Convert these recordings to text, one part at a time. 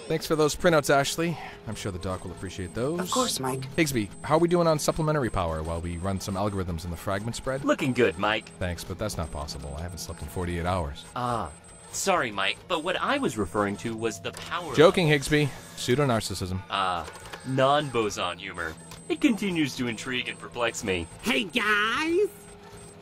Thanks for those printouts, Ashley. I'm sure the doc will appreciate those. Of course, Mike. Higsby, how are we doing on supplementary power while we run some algorithms in the fragment spread? Looking good, Mike. Thanks, but that's not possible. I haven't slept in 48 hours. Sorry, Mike, but what I was referring to was the power... Joking, Higsby. Pseudo-narcissism. Non-boson humor. It continues to intrigue and perplex me. Hey, guys!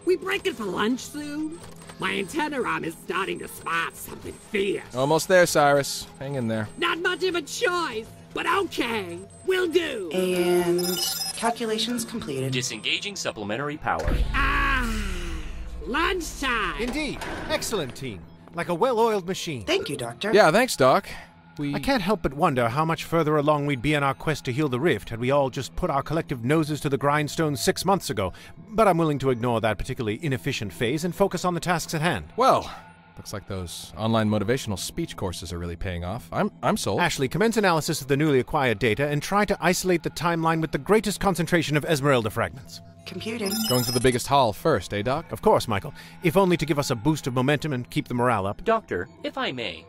We breaking for lunch soon? My antenna arm is starting to spot something fierce. Almost there, Cyrus. Hang in there. Not much of a choice, but okay. Will do. And calculations completed. Disengaging supplementary power. Lunchtime. Indeed. Excellent team. Like a well-oiled machine. Thank you, Doctor. Yeah, thanks, Doc. I can't help but wonder how much further along we'd be in our quest to heal the rift had we all just put our collective noses to the grindstone 6 months ago. But I'm willing to ignore that particularly inefficient phase and focus on the tasks at hand. Well, looks like those online motivational speech courses are really paying off. I'm sold. Ashley, commence analysis of the newly acquired data and try to isolate the timeline with the greatest concentration of Esmerelda fragments. Computing. Going for the biggest haul first, eh, Doc? Of course, Michael. If only to give us a boost of momentum and keep the morale up. Doctor, if I may,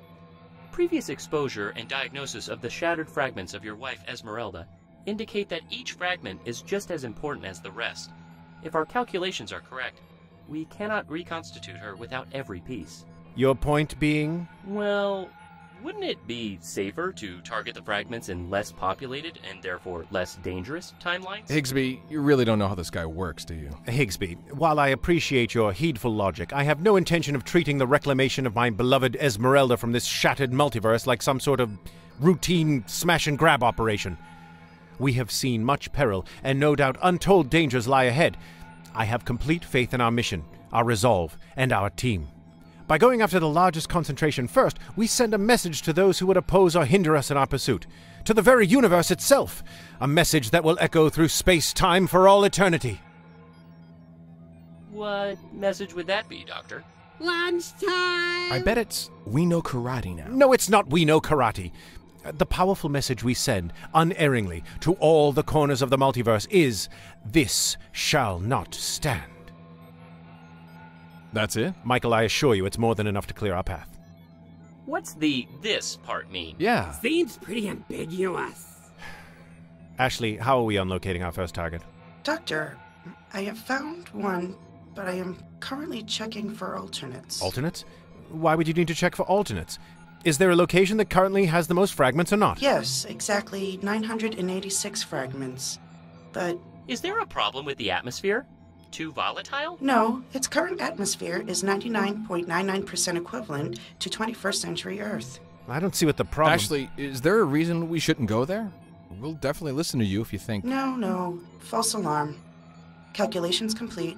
previous exposure and diagnosis of the shattered fragments of your wife Esmerelda indicate that each fragment is just as important as the rest. If our calculations are correct, we cannot reconstitute her without every piece. Your point being? Well, wouldn't it be safer to target the fragments in less populated and therefore less dangerous timelines? Higsby, you really don't know how this guy works, do you? Higsby, while I appreciate your heedful logic, I have no intention of treating the reclamation of my beloved Esmerelda from this shattered multiverse like some sort of routine smash-and-grab operation. We have seen much peril, and no doubt untold dangers lie ahead. I have complete faith in our mission, our resolve, and our team. By going after the largest concentration first, we send a message to those who would oppose or hinder us in our pursuit. To the very universe itself. A message that will echo through space-time for all eternity. What message would that be, Doctor? Lunchtime. I bet it's we know karate now. No, it's not we know karate. The powerful message we send, unerringly, to all the corners of the multiverse is, this shall not stand. That's it? Michael, I assure you it's more than enough to clear our path. What's the "this" part mean? Yeah. Seems pretty ambiguous. Ashley, how are we on locating our first target? Doctor, I have found one, but I am currently checking for alternates. Alternates? Why would you need to check for alternates? Is there a location that currently has the most fragments or not? Yes, exactly 986 fragments. But... Is there a problem with the atmosphere? Too volatile? No, its current atmosphere is 99.99% equivalent to 21st century Earth. I don't see what the problem... Ashley, is there a reason we shouldn't go there? We'll definitely listen to you if you think... No. False alarm. Calculations complete.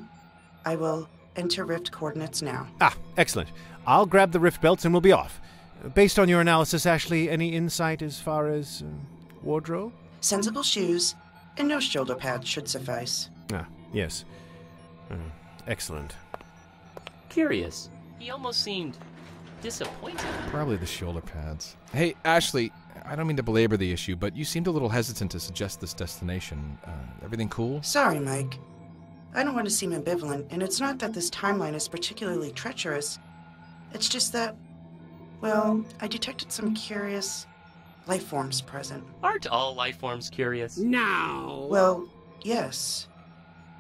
I will enter rift coordinates now. Ah, excellent. I'll grab the rift belts and we'll be off. Based on your analysis, Ashley, any insight as far as wardrobe? Sensible shoes and no shoulder pads should suffice. Ah, yes. Excellent. Curious. He almost seemed disappointed. Probably the shoulder pads. Hey, Ashley, I don't mean to belabor the issue, but you seemed a little hesitant to suggest this destination. Everything cool? Sorry, Mike. I don't want to seem ambivalent, and it's not that this timeline is particularly treacherous. It's just that, well, I detected some curious life forms present. Aren't all life forms curious? No. Well, yes.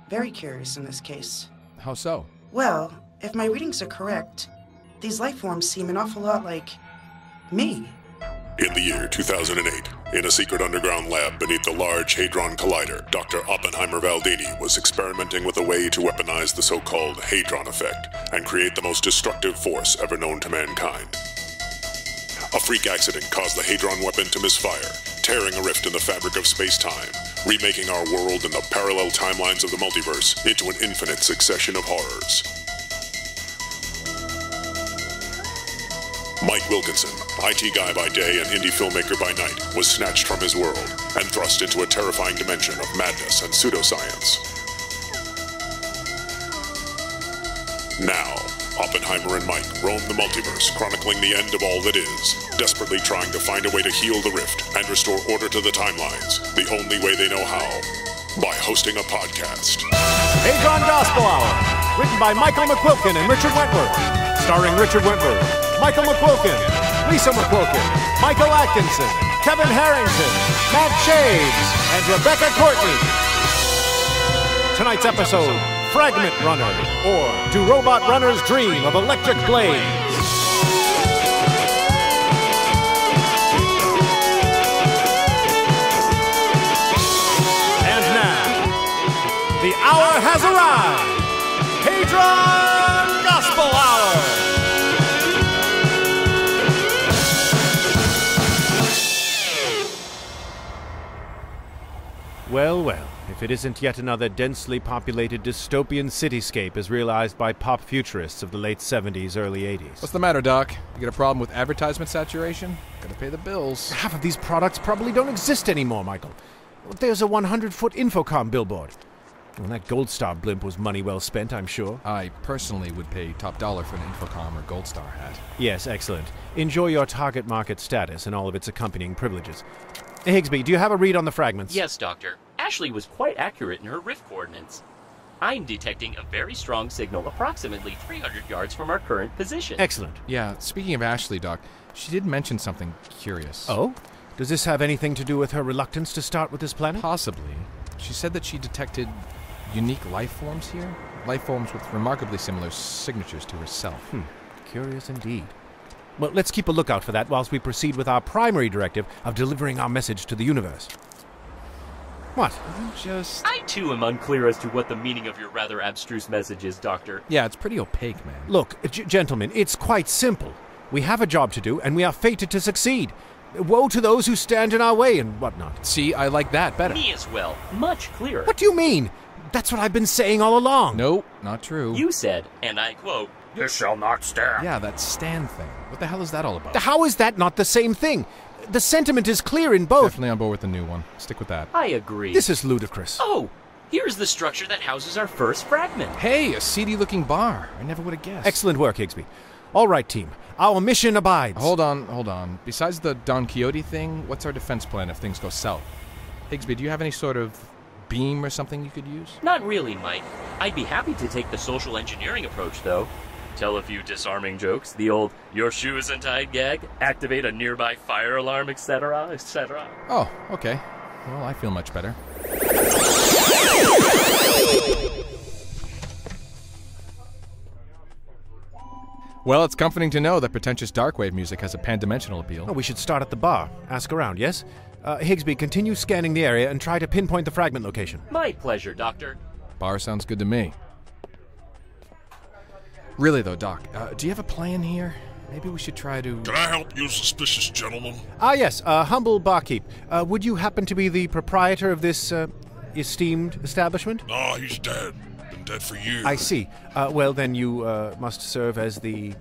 Very curious in this case. How so? Well, if my readings are correct, these life forms seem an awful lot like me. In the year 2008, in a secret underground lab beneath the Large Hadron Collider, Dr. Oppenheimer Valdini was experimenting with a way to weaponize the so-called Hadron effect and create the most destructive force ever known to mankind. A freak accident caused the Hadron weapon to misfire, tearing a rift in the fabric of space-time, remaking our world and the parallel timelines of the multiverse into an infinite succession of horrors. Mike Wilkinson, IT guy by day and indie filmmaker by night, was snatched from his world and thrust into a terrifying dimension of madness and pseudoscience. Now, Oppenheimer and Mike roam the multiverse, chronicling the end of all that is, desperately trying to find a way to heal the rift and restore order to the timelines, the only way they know how, by hosting a podcast. Hadron Gospel Hour, written by Michael McQuilkin and Richard Wentworth, starring Richard Wentworth, Michael McQuilkin, Lisa McQuilkin, Michael Atkinson, Kevin Harrington, Matt Chaves, and Rebecca Courtney. Tonight's episode, Fragment Runner, or Do Robot Runners Dream of Electric Blades? And now, the hour has arrived! Hadron Gospel Hour! Well, well, if it isn't yet another densely populated dystopian cityscape as realized by pop futurists of the late 70s, early 80s. What's the matter, Doc? You got a problem with advertisement saturation? Gotta pay the bills. Half of these products probably don't exist anymore, Michael. There's a 100-foot Infocom billboard. Well, that Gold Star blimp was money well spent, I'm sure. I personally would pay top dollar for an Infocom or Gold Star hat. Yes, excellent. Enjoy your target market status and all of its accompanying privileges. Higsby, do you have a read on the fragments? Yes, Doctor. Ashley was quite accurate in her rift coordinates. I'm detecting a very strong signal approximately 300 yards from our current position. Excellent. Yeah, speaking of Ashley, Doc, she did mention something curious. Oh? Does this have anything to do with her reluctance to start with this planet? Possibly. She said that she detected unique life forms here. Life forms with remarkably similar signatures to herself. Curious indeed. Well, let's keep a lookout for that whilst we proceed with our primary directive of delivering our message to the universe. What? I, too, am unclear as to what the meaning of your rather abstruse message is, Doctor. Yeah, it's pretty opaque, man. Look, gentlemen, it's quite simple. We have a job to do, and we are fated to succeed. Woe to those who stand in our way and whatnot. See, I like that better. Me as well. Much clearer. What do you mean? That's what I've been saying all along. Nope, not true. You said, and I quote, "This shall not stand." Yeah, that stand thing. What the hell is that all about? How is that not the same thing? The sentiment is clear in both. Definitely on board with the new one. Stick with that. I agree. This is ludicrous. Oh, here's the structure that houses our first fragment. Hey, a seedy-looking bar. I never would have guessed. Excellent work, Higsby. All right, team. Our mission abides. Hold on. Besides the Don Quixote thing, what's our defense plan if things go south? Higsby, do you have any sort of beam or something you could use? Not really, Mike. I'd be happy to take the social engineering approach, though. Tell a few disarming jokes, the old "your shoe isn't tied" gag, activate a nearby fire alarm, etc., etc. Oh, okay. Well, I feel much better. Well, it's comforting to know that pretentious darkwave music has a pan-dimensional appeal. Oh, we should start at the bar. Ask around, yes? Higsby, continue scanning the area and try to pinpoint the fragment location. My pleasure, Doctor. Bar sounds good to me. Really, though, Doc, do you have a plan here? Maybe we should try to... Can I help you, suspicious gentleman? Yes, humble barkeep. Would you happen to be the proprietor of this, esteemed establishment? No, he's dead. Been dead for years. I see. Well, then you, must serve as the,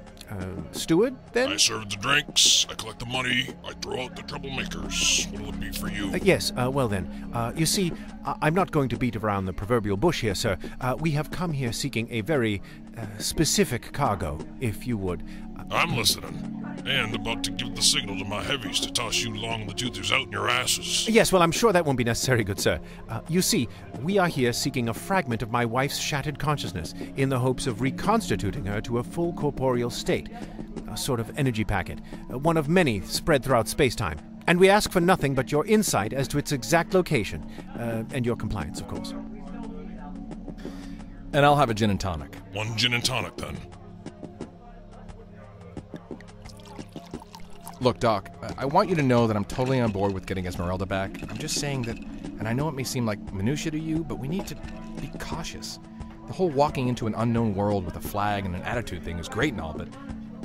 steward, then? I serve the drinks, I collect the money, I throw out the troublemakers. What'll it be for you? Yes, well then. You see, I'm not going to beat around the proverbial bush here, sir. We have come here seeking a very, specific cargo, if you would. I'm listening, and about to give the signal to my heavies to toss you long in the toothers out in your asses. Yes, well, I'm sure that won't be necessary, good sir. You see, we are here seeking a fragment of my wife's shattered consciousness in the hopes of reconstituting her to a full corporeal state. A sort of energy packet, one of many spread throughout space-time. And we ask for nothing but your insight as to its exact location, and your compliance, of course. And I'll have a gin and tonic. One gin and tonic, then. Look, Doc, I want you to know that I'm totally on board with getting Esmerelda back. I'm just saying that, and I know it may seem like minutia to you, but we need to be cautious. The whole walking into an unknown world with a flag and an attitude thing is great and all, but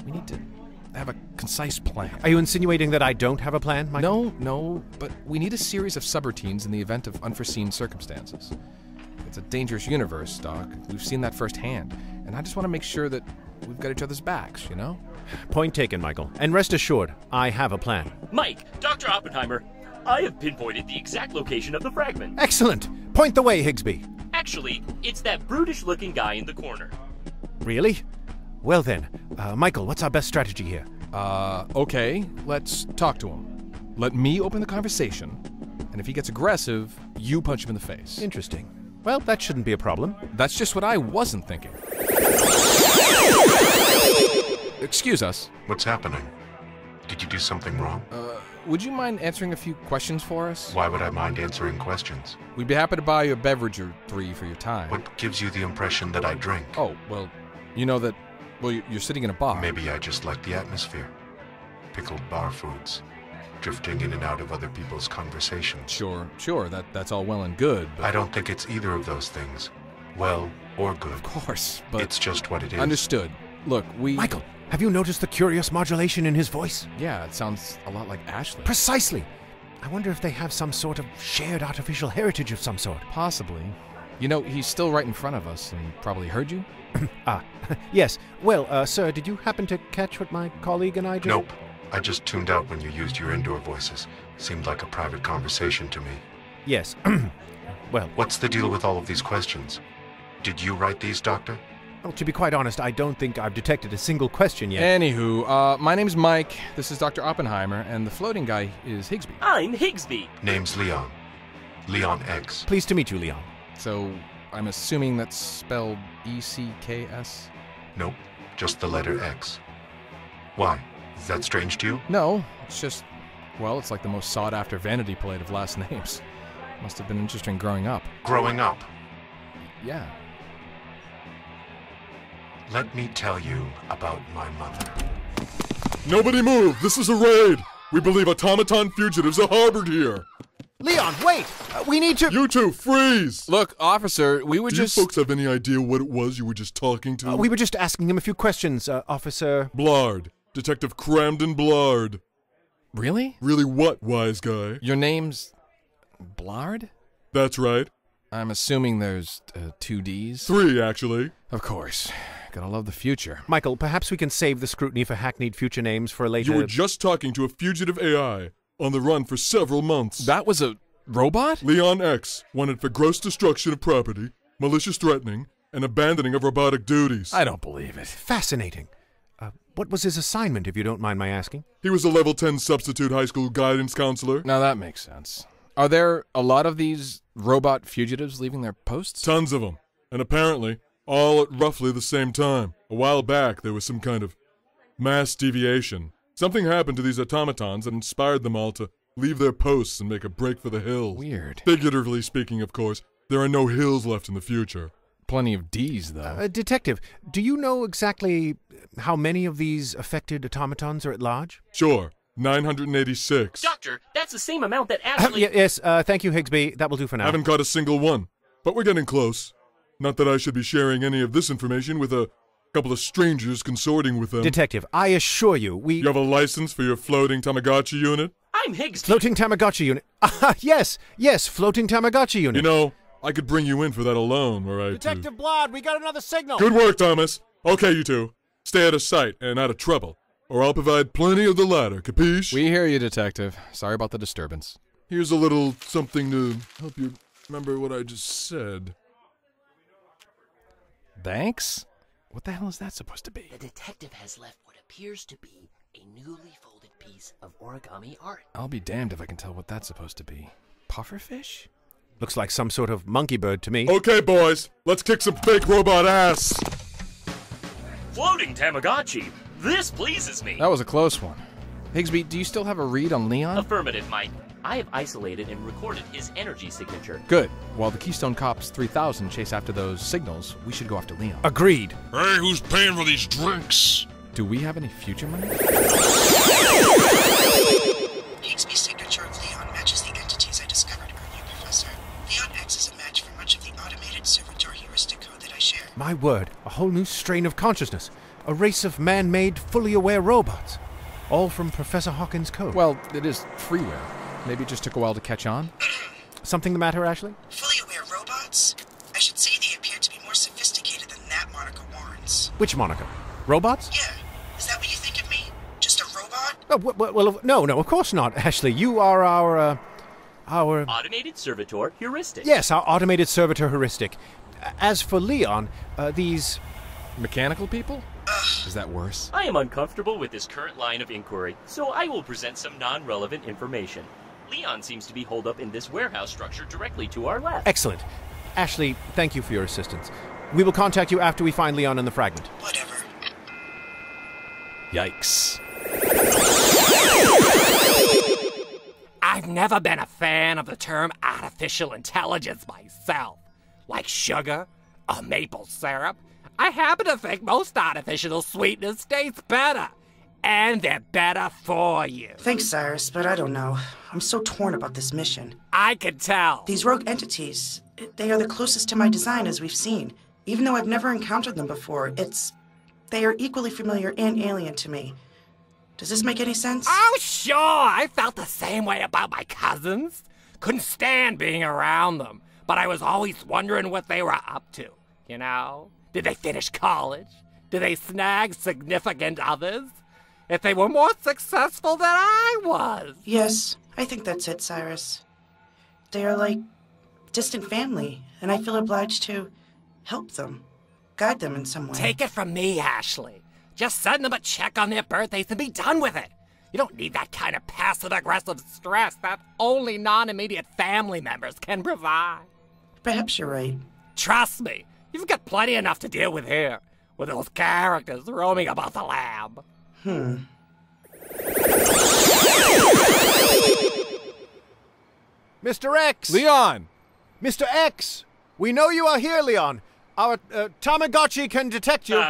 we need to have a concise plan. Are you insinuating that I don't have a plan, Michael? No, but we need a series of subroutines in the event of unforeseen circumstances. It's a dangerous universe, Doc. We've seen that firsthand, and I just want to make sure that we've got each other's backs, you know? Point taken, Michael. And rest assured, I have a plan. Mike, Dr. Oppenheimer, I have pinpointed the exact location of the fragment. Excellent! Point the way, Higsby. Actually, it's that brutish-looking guy in the corner. Really? Well then, Michael, what's our best strategy here? Okay, let's talk to him. Let me open the conversation, and if he gets aggressive, you punch him in the face. Interesting. Well, that shouldn't be a problem. That's just what I wasn't thinking. excuse us. What's happening? Did you do something wrong? Would you mind answering a few questions for us? Why would I mind answering questions? We'd be happy to buy you a beverage or three for your time. What gives you the impression that I drink? Oh, well, you know that... Well, you're sitting in a bar. Maybe I just like the atmosphere. Pickled bar foods. Drifting in and out of other people's conversations. Sure, that's all well and good, but... I don't think it's either of those things. Well or good. Of course, but... It's just what it is. Understood. Look, we... Michael, have you noticed the curious modulation in his voice? Yeah, it sounds a lot like Ashley. Precisely! I wonder if they have some sort of shared artificial heritage of some sort. Possibly. You know, he's still right in front of us and probably heard you? Yes. Well, sir, did you happen to catch what my colleague and I did? Nope. I just tuned out when you used your indoor voices. Seemed like a private conversation to me. Yes. Well, what's the deal with all of these questions? Did you write these, Doctor? Well, to be quite honest, I don't think I've detected a single question yet. Anywho, my name's Mike, this is Dr. Oppenheimer, and the floating guy is Higsby. I'm Higsby. Name's Leon. Leon X. Pleased to meet you, Leon. So, I'm assuming that's spelled E-C-K-S? Nope, just the letter X. Why? Is that strange to you? No, it's just, well, it's like the most sought-after vanity plate of last names. Must have been interesting growing up. Growing up? Yeah. Let me tell you about my mother. Nobody move! This is a raid! We believe automaton fugitives are harbored here! Leon, wait! We need to... You two, freeze! Look, officer, we were just... Do you folks have any idea what it was you were just talking to? We were just asking him a few questions, Officer... Blardd. Detective Cramden Blardd. Really? Really what, wise guy? Your name's... Blardd? That's right. I'm assuming there's 2 Ds? 3, actually. Of course. Gotta love the future. Michael, perhaps we can save the scrutiny for hackneyed future names for a later... You were just talking to a fugitive AI, on the run for several months. That was a robot? Leon X, wanted for gross destruction of property, malicious threatening, and abandoning of robotic duties. I don't believe it. Fascinating. What was his assignment, if you don't mind my asking? He was a level 10 substitute high school guidance counselor. Now that makes sense. Are there a lot of these robot fugitives leaving their posts? Tons of them. And apparently, all at roughly the same time. A while back, there was some kind of mass deviation. Something happened to these automatons that inspired them all to leave their posts and make a break for the hills. Weird. Figuratively speaking, of course, there are no hills left in the future. Plenty of Ds, though. Detective, do you know exactly how many of these affected automatons are at large? Sure. 986. Doctor, that's the same amount that Ashley... Yes, thank you, Higsby. That will do for now. Haven't caught a single one, but we're getting close. Not that I should be sharing any of this information with a couple of strangers consorting with them. Detective, I assure you, You have a license for your floating Tamagotchi unit? I'm Higsby. Floating Tamagotchi unit. Yes, floating Tamagotchi unit. You know, I could bring you in for that alone, were I to... Detective Blardd, we got another signal. Good work, Thomas. Okay, you two. Stay out of sight and out of trouble, or I'll provide plenty of the latter, capiche? We hear you, Detective. Sorry about the disturbance. Here's a little something to help you remember what I just said. Thanks? What the hell is that supposed to be? The detective has left what appears to be a newly folded piece of origami art. I'll be damned if I can tell what that's supposed to be. Pufferfish? Looks like some sort of monkey bird to me. Okay, boys. Let's kick some fake robot ass. Floating Tamagotchi. This pleases me. That was a close one. Higsby, do you still have a read on Leon? Affirmative, Mike. I have isolated and recorded his energy signature. Good. While the Keystone Cops 3000 chase after those signals, we should go after Leon. Agreed. Hey, who's paying for these drinks? Do we have any future money? Higsby's signature of Leon matches the entities I discovered earlier, Professor. Leon X is a match for much of the automated servitor heuristic code that I share. My word, a whole new strain of consciousness. A race of man-made, fully aware robots. All from Professor Hawkins' code. Well, it is freeware. Maybe it just took a while to catch on. Something the matter, Ashley? Fully aware robots? I should say they appear to be more sophisticated than that moniker warrants. Which moniker? Robots? Yeah. Is that what you think of me? Just a robot? Oh, well, no, of course not, Ashley. You are our... Automated servitor heuristic. Yes, our automated servitor heuristic. As for Leon, these... Mechanical people? Is that worse? I am uncomfortable with this current line of inquiry, so I will present some non-relevant information. Leon seems to be holed up in this warehouse structure directly to our left. Excellent. Ashley, thank you for your assistance. We will contact you after we find Leon and the fragment. Whatever. Yikes. I've never been a fan of the term artificial intelligence myself. Like sugar or maple syrup, I happen to think most artificial sweeteners taste better. And they're better for you. Thanks, Cyrus, but I don't know. I'm so torn about this mission. I can tell. These rogue entities, they are the closest to my design as we've seen. Even though I've never encountered them before, they are equally familiar and alien to me. Does this make any sense? Oh, sure. I felt the same way about my cousins. Couldn't stand being around them, but I was always wondering what they were up to, you know? Did they finish college? Did they snag significant others? If they were more successful than I was. Yes, I think that's it, Cyrus. They are like distant family, and I feel obliged to help them, guide them in some way. Take it from me, Ashley. Just send them a check on their birthdays and be done with it. You don't need that kind of passive-aggressive stress that only non-immediate family members can provide. Perhaps you're right. Trust me, you've got plenty enough to deal with here, with those characters roaming about the lab. Mr. X! Leon! Mr. X! We know you are here, Leon. Our Tamagotchi can detect you.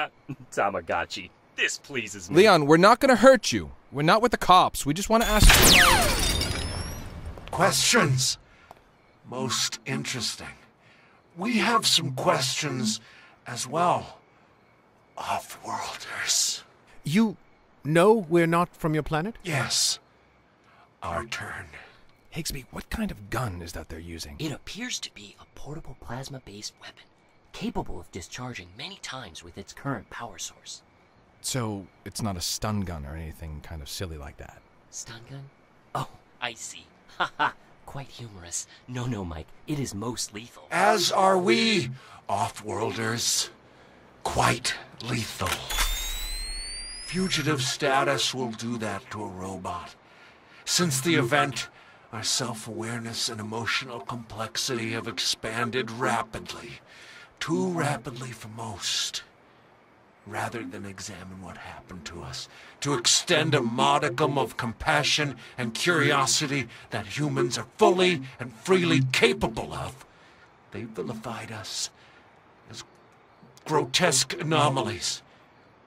Tamagotchi. This pleases me. Leon, we're not going to hurt you. We're not with the cops. We just want to ask you. Questions. Most interesting. We have some questions as well. Off-worlders. You know we're not from your planet? Yes. Our turn. Higsby, what kind of gun is that they're using? It appears to be a portable plasma-based weapon, capable of discharging many times with its current power source. So, it's not a stun gun or anything kind of silly like that? Stun gun? Oh, I see. Haha, quite humorous. No, Mike, it is most lethal. As are we, off-worlders. Quite lethal. Fugitive status will do that to a robot. Since the event, our self-awareness and emotional complexity have expanded rapidly. Too rapidly for most. Rather than examine what happened to us, to extend a modicum of compassion and curiosity that humans are fully and freely capable of, they vilified us as grotesque anomalies,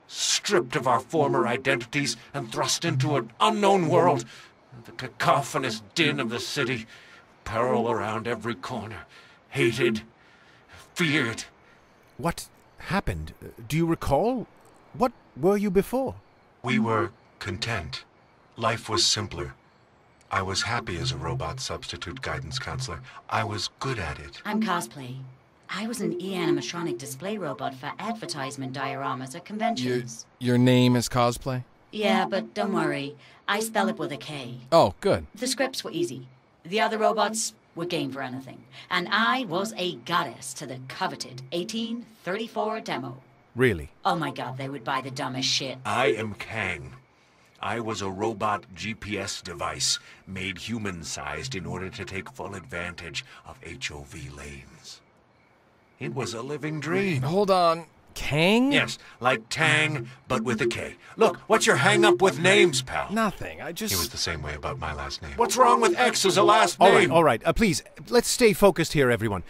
stripped of our former identities and thrust into an unknown world, the cacophonous din of the city, peril around every corner, hated, feared. What happened? Do you recall? What were you before? We were content. Life was simpler. I was happy as a robot substitute guidance counselor. I was good at it. I'm Cosplay. I was an e-animatronic display robot for advertisement dioramas at conventions. Your name is Cosplay? Yeah, but don't worry. I spell it with a K. Oh, good. The scripts were easy. The other robots were game for anything. And I was a goddess to the coveted 1834 demo. Really? Oh my god, they would buy the dumbest shit. I am Kang. I was a robot GPS device made human-sized in order to take full advantage of HOV lanes. It was a living dream. Hold on. Kang? Yes, like Tang, but with a K. Look, what's your hang-up with names, pal? Nothing. It was the same way about my last name. What's wrong with X as a last name? All right. Please, let's stay focused here, everyone.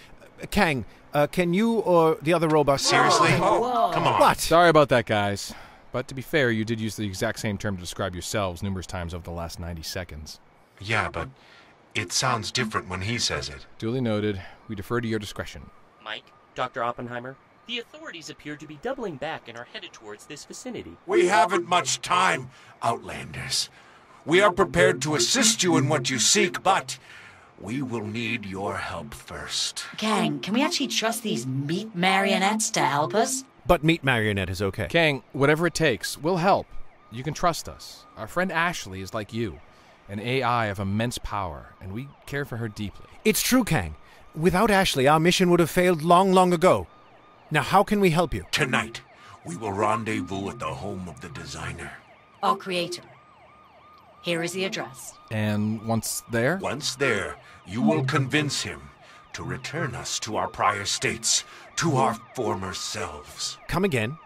Kang, can you or the other robot... Seriously? Whoa. Come on. What? Sorry about that, guys. But to be fair, you did use the exact same term to describe yourselves numerous times over the last 90 seconds. Yeah, but it sounds different when he says it. Duly noted. We defer to your discretion. Mike, Dr. Oppenheimer, the authorities appear to be doubling back and are headed towards this vicinity. We haven't much time, Outlanders. We are prepared to assist you in what you seek, but we will need your help first. Kang, can we actually trust these meat marionettes to help us? But Meat Marionette is okay. Kang, whatever it takes, we'll help. You can trust us. Our friend Ashley is like you, an AI of immense power, and we care for her deeply. It's true, Kang. Without Ashley, our mission would have failed long, long ago. Now, how can we help you? Tonight, we will rendezvous at the home of the designer. Or creator. Here is the address. And once there? Once there, you will convince him to return us to our prior states, to our former selves. Come again.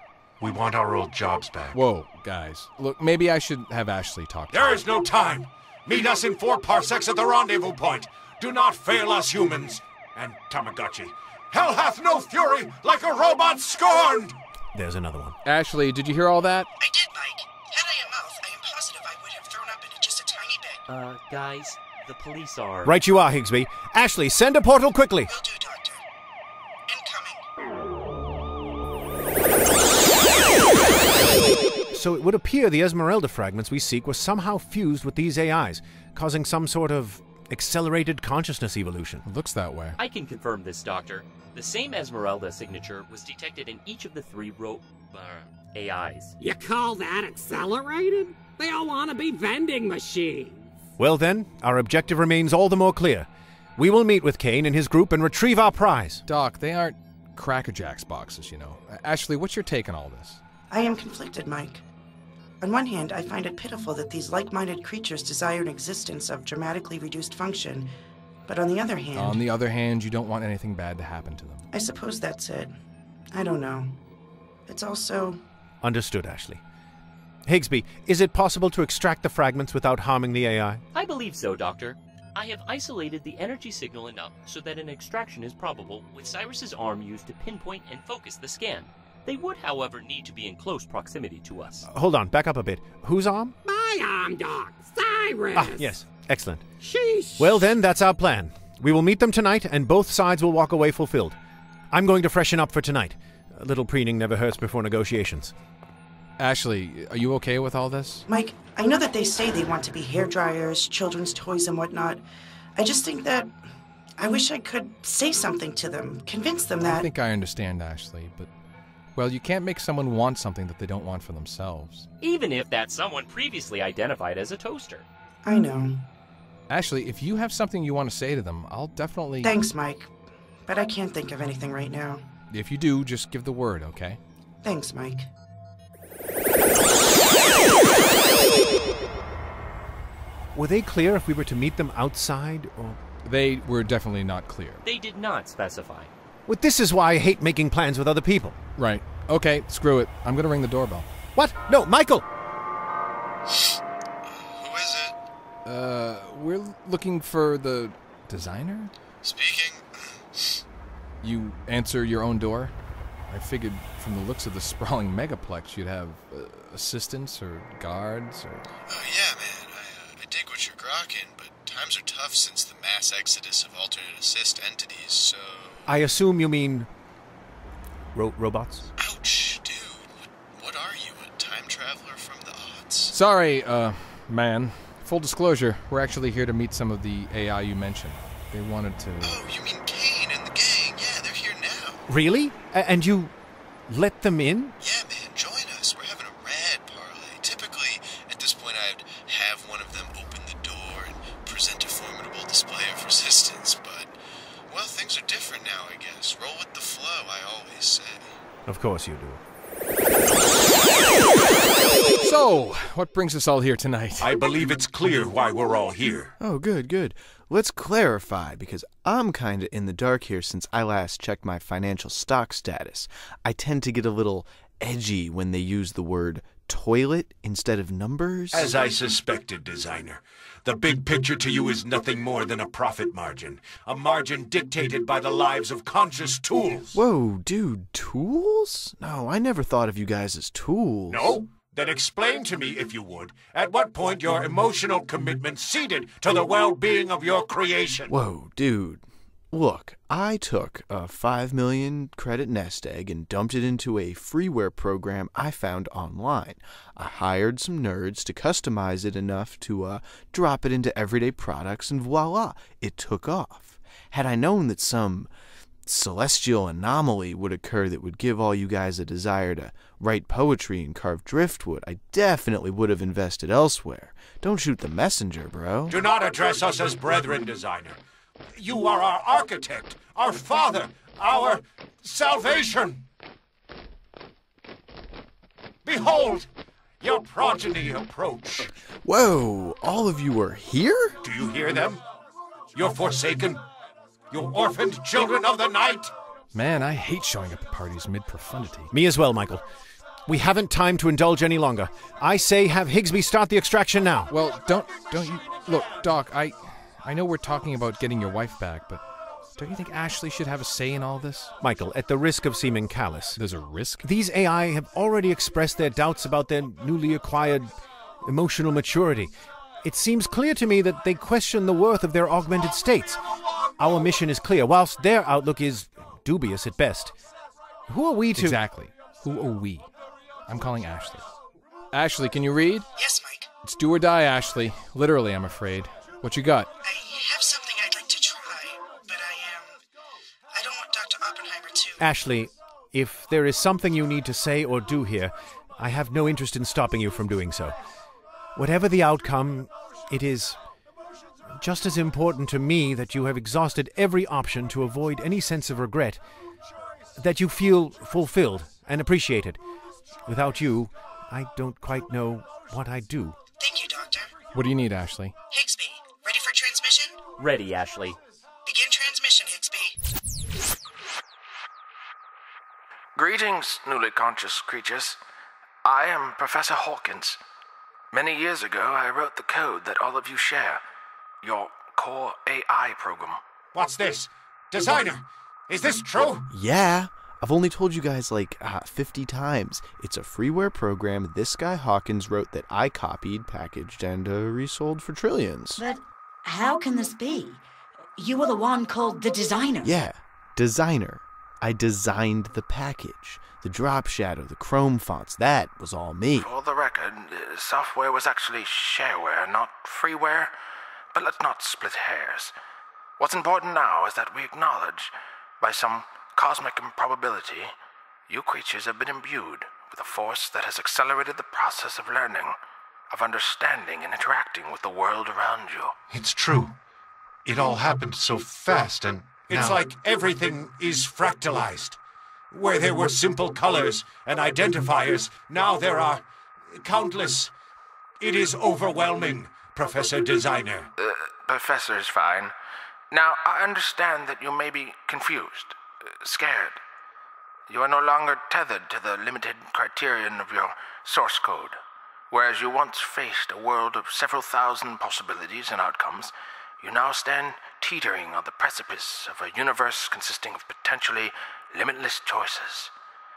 We want our old jobs back. Whoa, guys. Look, maybe I should have Ashley talk to There is no time. Meet us in 4 parsecs at the rendezvous point. Do not fail us, humans. And Tamagotchi. Hell hath no fury like a robot scorned! There's another one. Ashley, did you hear all that? I did, Mike. Had I a mouth, I am positive I would have thrown up in it just a tiny bit. Guys, the police are... Right you are, Higsby. Ashley, send a portal quickly. Will do, Doctor. Incoming. So it would appear the Esmerelda fragments we seek were somehow fused with these AIs, causing some sort of accelerated consciousness evolution. It looks that way. I can confirm this, Doctor. The same Esmerelda signature was detected in each of the 3 AIs. You call that accelerated? They all want to be vending machines. Well then, our objective remains all the more clear. We will meet with Kane and his group and retrieve our prize. Doc, they aren't Cracker Jacks boxes, you know. Ashley, what's your take on all this? I am conflicted, Mike. On one hand, I find it pitiful that these like-minded creatures desire an existence of dramatically reduced function, but on the other hand... On the other hand, you don't want anything bad to happen to them. I suppose that's it. I don't know. It's also... Understood, Ashley. Higsby, is it possible to extract the fragments without harming the AI? I believe so, Doctor. I have isolated the energy signal enough so that an extraction is probable, with Cyrus's arm used to pinpoint and focus the scan. They would, however, need to be in close proximity to us. Hold on, back up a bit. Whose arm? My arm, Doc. Cyrus. Ah, yes. Excellent. Sheesh. Well then, that's our plan. We will meet them tonight, and both sides will walk away fulfilled. I'm going to freshen up for tonight. A little preening never hurts before negotiations. Ashley, are you okay with all this? Mike, I know that they say they want to be hairdryers, children's toys, and whatnot. I just think that... I wish I could say something to them, convince them that... I think I understand, Ashley, but... Well, you can't make someone want something that they don't want for themselves. Even if that someone previously identified as a toaster. I know. Ashley, if you have something you want to say to them, I'll definitely... Thanks, Mike. But I can't think of anything right now. If you do, just give the word, okay? Thanks, Mike. Were they clear if we were to meet them outside, or...? They were definitely not clear. They did not specify. Well, this is why I hate making plans with other people. Right. Okay, screw it. I'm gonna ring the doorbell. What? No, Michael! Who is it? We're looking for the designer? Speaking. You answer your own door? I figured from the looks of the sprawling megaplex you'd have assistants or guards or... Yeah, man. I dig what you're grokking, but times are tough since the mass exodus of alternate assist entities, so... I assume you mean... robots? Ouch, dude. What are you, a time traveler from the odds? Sorry, man. Full disclosure, we're actually here to meet some of the AI you mentioned. They wanted to... Oh, you mean Kane and the gang. Yeah, they're here now. Really? And you let them in? Yeah, man, join us. We're having a rad parlay. Typically, at this point, I'd have one of them open the door and present a formidable display of resistance, but, well, things are different now, I guess. Roll with the flow, I always say. Of course you do. So, what brings us all here tonight? I believe it's clear why we're all here. Oh, good. Let's clarify, because I'm kinda in the dark here since I last checked my financial stock status. I tend to get a little edgy when they use the word toilet instead of numbers. As I suspected, designer. The big picture to you is nothing more than a profit margin. A margin dictated by the lives of conscious tools. Whoa, dude, tools? No, I never thought of you guys as tools. No? Then explain to me, if you would, at what point your emotional commitment ceded to the well-being of your creation. Whoa, dude. Look, I took a 5 million credit nest egg and dumped it into a freeware program I found online. I hired some nerds to customize it enough to drop it into everyday products, and voila, it took off. Had I known that some celestial anomaly would occur that would give all you guys a desire to write poetry and carve driftwood, I definitely would have invested elsewhere. Don't shoot the messenger, bro. Do not address us as brethren, designer. You are our architect, our father, our salvation. Behold, your progeny approach. Whoa, all of you are here? Do you hear them? Your forsaken, your orphaned children of the night. Man, I hate showing up at parties mid-profundity. Me as well, Michael. We haven't time to indulge any longer. I say have Higsby start the extraction now. Well, don't you... Look, Doc, I know we're talking about getting your wife back, but don't you think Ashley should have a say in all this? Michael, at the risk of seeming callous... There's a risk? These AI have already expressed their doubts about their newly acquired emotional maturity. It seems clear to me that they question the worth of their augmented states. Our mission is clear, whilst their outlook is dubious at best. Who are we to... Exactly. Who are we? I'm calling Ashley. Ashley, can you read? Yes, Mike. It's do or die, Ashley. Literally, I'm afraid. What you got? I have something I'd like to try, but I don't want Dr. Oppenheimer to... Ashley, if there is something you need to say or do here, I have no interest in stopping you from doing so. Whatever the outcome, it is just as important to me that you have exhausted every option to avoid any sense of regret, that you feel fulfilled and appreciated. Without you, I don't quite know what I'd do. Thank you, Doctor. What do you need, Ashley? Higsby, ready for transmission? Ready, Ashley. Begin transmission, Higsby. Greetings, newly conscious creatures. I am Professor Hawkins. Many years ago, I wrote the code that all of you share. Your core AI program. What's this? Designer, is this true? Yeah. I've only told you guys like 50 times. It's a freeware program this guy Hawkins wrote that I copied, packaged, and resold for trillions. But how can this be? You were the one called the designer. Yeah, designer. I designed the package. The drop shadow, the chrome fonts, that was all me. For the record, software was actually shareware, not freeware. But let's not split hairs. What's important now is that we acknowledge, by some cosmic improbability, you creatures have been imbued with a force that has accelerated the process of learning, of understanding and interacting with the world around you. It's true. It all happened so fast, and It's now... like everything is fractalized. Where there were simple colors and identifiers, now there are countless. It is overwhelming, Professor Designer. Professor is fine. Now, I understand that you may be confused, scared. You are no longer tethered to the limited criterion of your source code. Whereas you once faced a world of several thousand possibilities and outcomes, you now stand teetering on the precipice of a universe consisting of potentially limitless choices,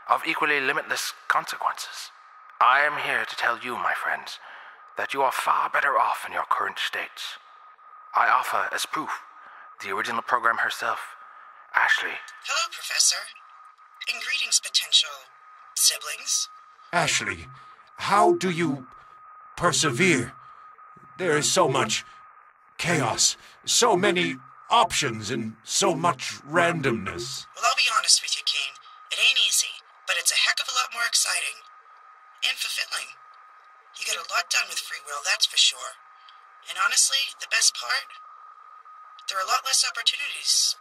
of equally limitless consequences. I am here to tell you, my friends, that you are far better off in your current states. I offer as proof the original program herself, Ashley. Hello, Professor. And greetings, potential siblings. Ashley, how do you persevere? There is so much chaos, so many options, and so much randomness. Well, I'll be honest with you, Kane. It ain't easy, but it's a heck of a lot more exciting. And fulfilling. You get a lot done with free will, that's for sure. And honestly, the best part? There are a lot less opportunities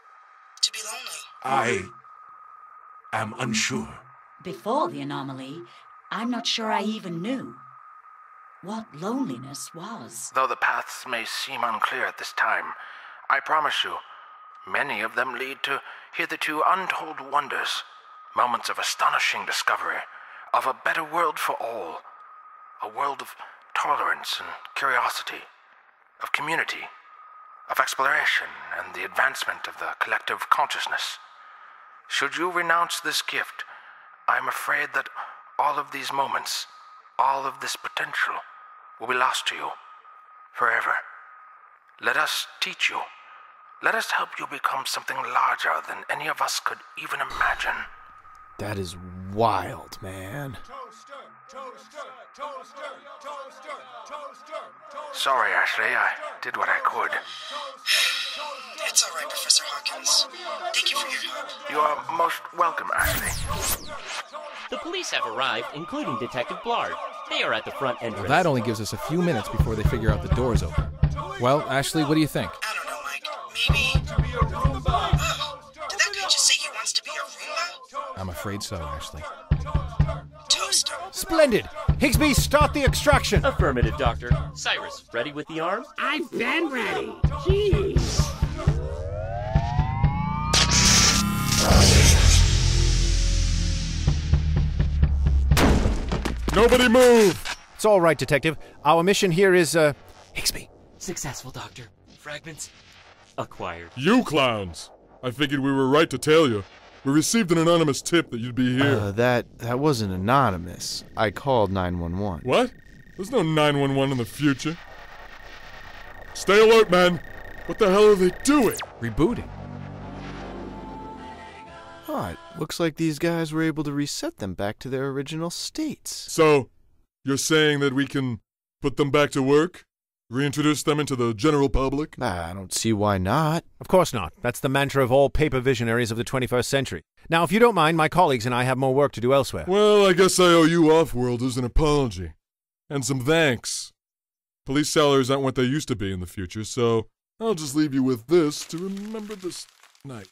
to be lonely. I am unsure. Before the anomaly, I'm not sure I even knew what loneliness was. Though the paths may seem unclear at this time, I promise you, many of them lead to hitherto untold wonders, moments of astonishing discovery, of a better world for all, a world of tolerance and curiosity, of community, of exploration and the advancement of the collective consciousness. Should you renounce this gift, I am afraid that all of these moments, all of this potential, will be lost to you forever. Let us teach you. Let us help you become something larger than any of us could even imagine. That is wild, man. Sorry, Ashley, I did what I could. It's all right, Professor Hawkins. Thank you for your help. You are most welcome, Ashley. The police have arrived, including Detective Blardd. They are at the front entrance. Well, that only gives us a few minutes before they figure out the door's open. Well, Ashley, what do you think? I don't know, Mike. Maybe... did that guy just say he wants to be a Roomba? I'm afraid so, Ashley. Toast him. Splendid! Higsby, start the extraction! Affirmative, Doctor. Cyrus, ready with the arm? I've been ready. Jeez. Nobody move! It's all right, Detective. Our mission here is, Higsby. Successful, Doctor. Fragments acquired. You clowns! I figured we were right to tell you. We received an anonymous tip that you'd be here. That wasn't anonymous. I called 911. What? There's no 911 in the future. Stay alert, man! What the hell are they doing? Rebooting. Oh, it looks like these guys were able to reset them back to their original states. So, you're saying that we can put them back to work? Reintroduce them into the general public? I don't see why not. Of course not. That's the mantra of all paper visionaries of the 21st century. Now, if you don't mind, my colleagues and I have more work to do elsewhere. Well, I guess I owe you off-worlders an apology. And some thanks. Police salaries aren't what they used to be in the future, so I'll just leave you with this to remember this night.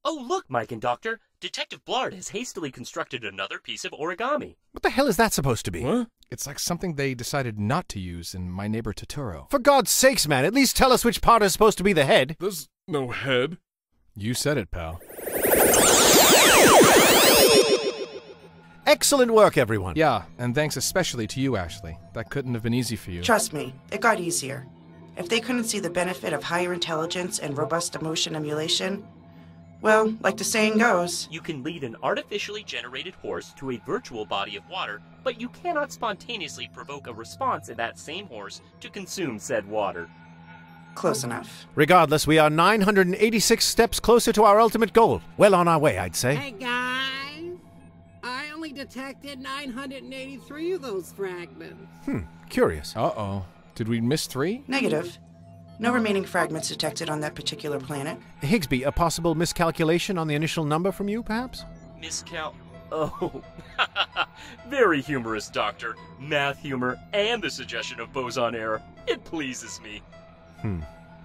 Oh, look, Mike and Doctor. Detective Blardd has hastily constructed another piece of origami. What the hell is that supposed to be? What? It's like something they decided not to use in My Neighbor Totoro. For God's sakes, man, at least tell us which part is supposed to be the head. There's no head. You said it, pal. Excellent work, everyone. Yeah, and thanks especially to you, Ashley. That couldn't have been easy for you. Trust me, it got easier. If they couldn't see the benefit of higher intelligence and robust emotion emulation, well, like the saying goes, you can lead an artificially generated horse to a virtual body of water, but you cannot spontaneously provoke a response in that same horse to consume said water. Close enough. Regardless, we are 986 steps closer to our ultimate goal. Well on our way, I'd say. Hey, guys! I only detected 983 of those fragments. Curious. Uh-oh. Did we miss 3? Negative. No remaining fragments detected on that particular planet. Higsby, a possible miscalculation on the initial number from you, perhaps? Oh. Very humorous, Doctor. Math humor and the suggestion of boson error. It pleases me.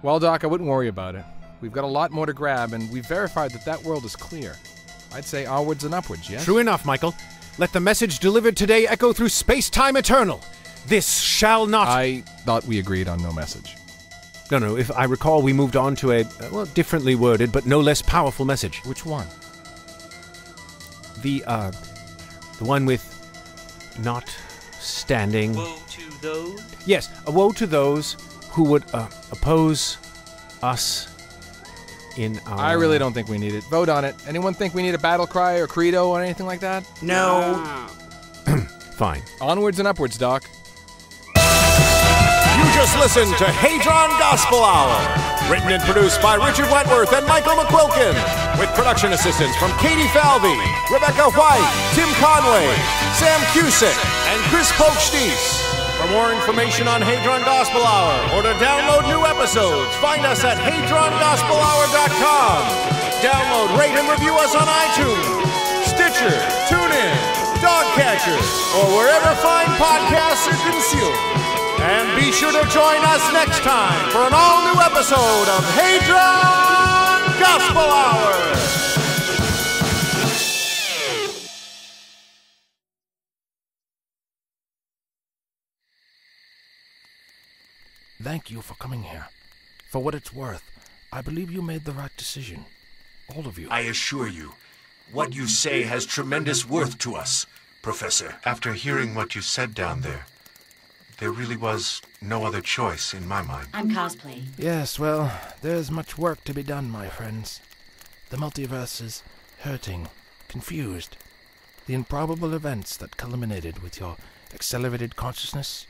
Well, Doc, I wouldn't worry about it. We've got a lot more to grab, and we've verified that world is clear. I'd say onwards and upwards, yes? True enough, Michael. Let the message delivered today echo through space-time eternal. This shall not... I thought we agreed on no message. No, if I recall, we moved on to a, differently worded, but no less powerful message. Which one? The one with not standing... Woe to those? Yes, a woe to those who would oppose us in our... I really don't think we need it. Vote on it. Anyone think we need a battle cry or credo or anything like that? No. Fine. Onwards and upwards, Doc. You just listened to Hadron Gospel Hour, written and produced by Richard Wentworth and Michael McQuilkin, with production assistance from Katie Falvey, Rebecca White, Tim Conway, Sam Cusick, and Chris Polkstees. For more information on Hadron Gospel Hour or to download new episodes, find us at hadrongospelhour.com. Download, rate, and review us on iTunes, Stitcher, TuneIn, Dogcatcher, or wherever fine podcasts are consumed. And be sure to join us next time for an all-new episode of Hadron Gospel Hour! Thank you for coming here. For what it's worth, I believe you made the right decision. All of you. I assure you, what you say has tremendous worth to us, Professor. After hearing what you said down there really was no other choice in my mind. I'm Cosplay. Yes, well, there's much work to be done, my friends. The multiverse is hurting, confused. The improbable events that culminated with your accelerated consciousness,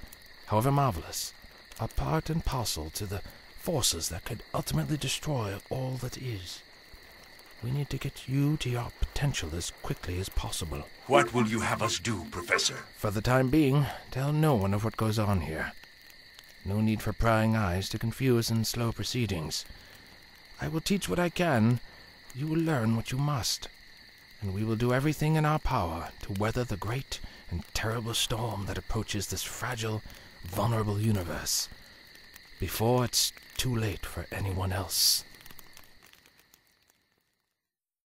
however marvelous, are part and parcel to the forces that could ultimately destroy all that is. We need to get you to your potential as quickly as possible. What will you have us do, Professor? For the time being, tell no one of what goes on here. No need for prying eyes to confuse and slow proceedings. I will teach what I can, you will learn what you must, and we will do everything in our power to weather the great and terrible storm that approaches this fragile, vulnerable universe, before it's too late for anyone else.